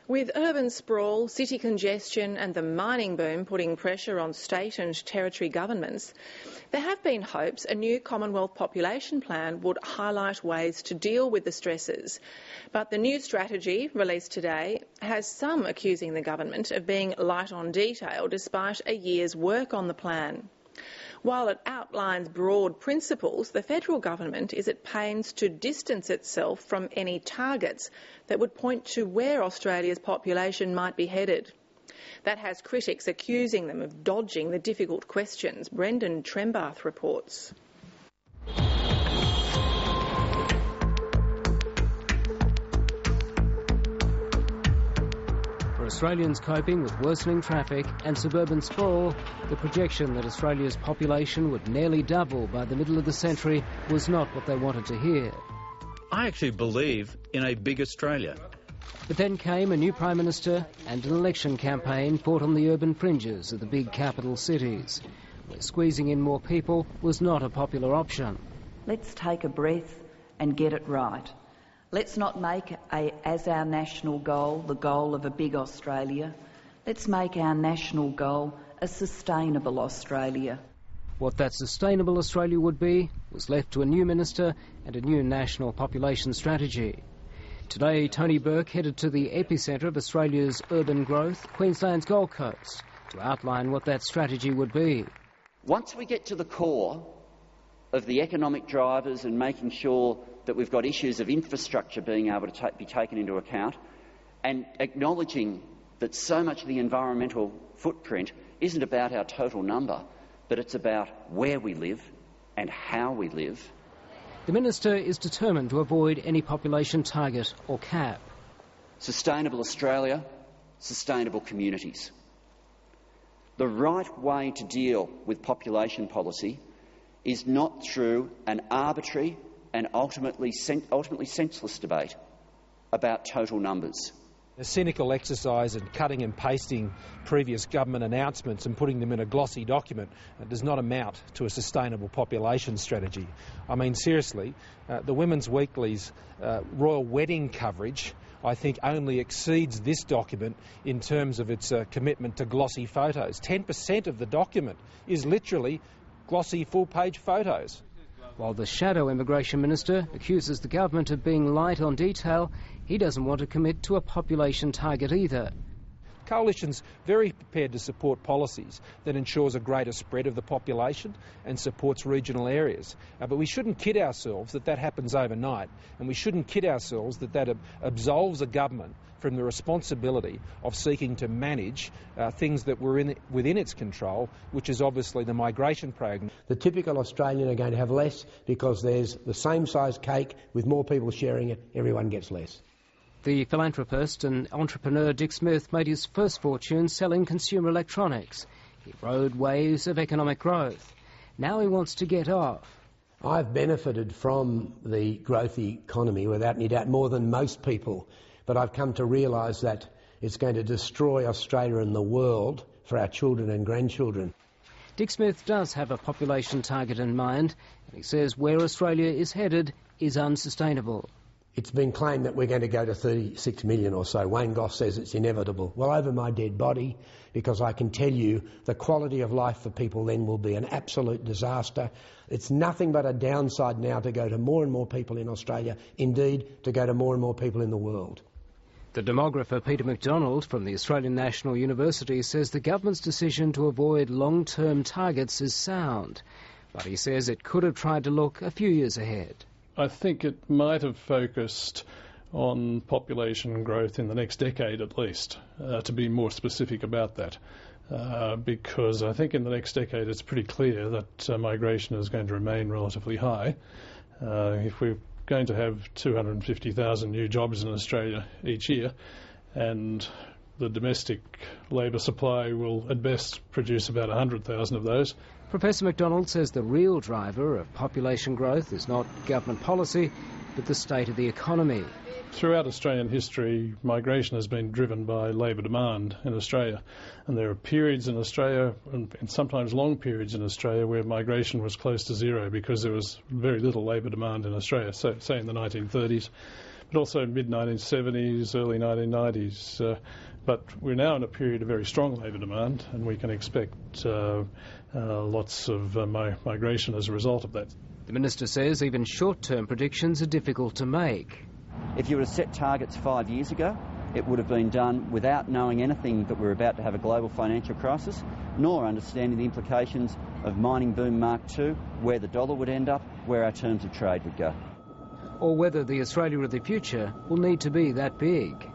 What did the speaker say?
With urban sprawl, city congestion and the mining boom putting pressure on state and territory governments, there have been hopes a new Commonwealth population plan would highlight ways to deal with the stresses. But the new strategy, released today, has some accusing the government of being light on detail despite a year's work on the plan. While it outlines broad principles, the federal government is at pains to distance itself from any targets that would point to where Australia's population might be headed. That has critics accusing them of dodging the difficult questions. Brendan Trembath reports. Australians coping with worsening traffic and suburban sprawl, the projection that Australia's population would nearly double by the middle of the century was not what they wanted to hear. I actually believe in a big Australia. But then came a new Prime Minister and an election campaign fought on the urban fringes of the big capital cities, where squeezing in more people was not a popular option. Let's take a breath and get it right. Let's not make as our national goal the goal of a big Australia. Let's make our national goal a sustainable Australia. What that sustainable Australia would be was left to a new minister and a new national population strategy. Today, Tony Burke headed to the epicentre of Australia's urban growth, Queensland's Gold Coast, to outline what that strategy would be. Once we get to the core of the economic drivers and making sure that we've got issues of infrastructure being able to be taken into account, and acknowledging that so much of the environmental footprint isn't about our total number, but it's about where we live and how we live. The Minister is determined to avoid any population target or cap. Sustainable Australia, sustainable communities. The right way to deal with population policy is not through an arbitrary and ultimately senseless debate about total numbers. A cynical exercise in cutting and pasting previous government announcements and putting them in a glossy document does not amount to a sustainable population strategy. I mean, seriously, the Women's Weekly's royal wedding coverage, I think, only exceeds this document in terms of its commitment to glossy photos. 10% of the document is literally glossy full-page photos. While the shadow immigration minister accuses the government of being light on detail, he doesn't want to commit to a population target either. Coalition's very prepared to support policies that ensures a greater spread of the population and supports regional areas. But we shouldn't kid ourselves that that happens overnight, and we shouldn't kid ourselves that that absolves a government from the responsibility of seeking to manage things that were within its control, which is obviously the migration program. The typical Australian are going to have less because there's the same size cake with more people sharing it, everyone gets less. The philanthropist and entrepreneur Dick Smith made his first fortune selling consumer electronics. He rode waves of economic growth. Now he wants to get off. I've benefited from the growthy economy without any doubt more than most people, but I've come to realise that it's going to destroy Australia and the world for our children and grandchildren. Dick Smith does have a population target in mind, and he says where Australia is headed is unsustainable. It's been claimed that we're going to go to 36 million or so. Wayne Goss says it's inevitable. Well, over my dead body, because I can tell you the quality of life for people then will be an absolute disaster. It's nothing but a downside now to go to more and more people in Australia, indeed to go to more and more people in the world. The demographer Peter MacDonald from the Australian National University says the government's decision to avoid long-term targets is sound, but he says it could have tried to look a few years ahead. I think it might have focused on population growth in the next decade at least, to be more specific about that, because I think in the next decade it's pretty clear that migration is going to remain relatively high. If we're going to have 250,000 new jobs in Australia each year, and the domestic labour supply will at best produce about 100,000 of those. Professor MacDonald says the real driver of population growth is not government policy, but the state of the economy. Throughout Australian history, migration has been driven by labour demand in Australia. And there are periods in Australia, and sometimes long periods in Australia, where migration was close to zero because there was very little labour demand in Australia. So, say in the 1930s, but also mid-1970s, early 1990s. But we're now in a period of very strong labour demand, and we can expect lots of migration as a result of that. The Minister says even short-term predictions are difficult to make. If you were to set targets 5 years ago, it would have been done without knowing anything that we're about to have a global financial crisis, nor understanding the implications of mining boom Mark II, where the dollar would end up, where our terms of trade would go. Or whether the Australia of the future will need to be that big.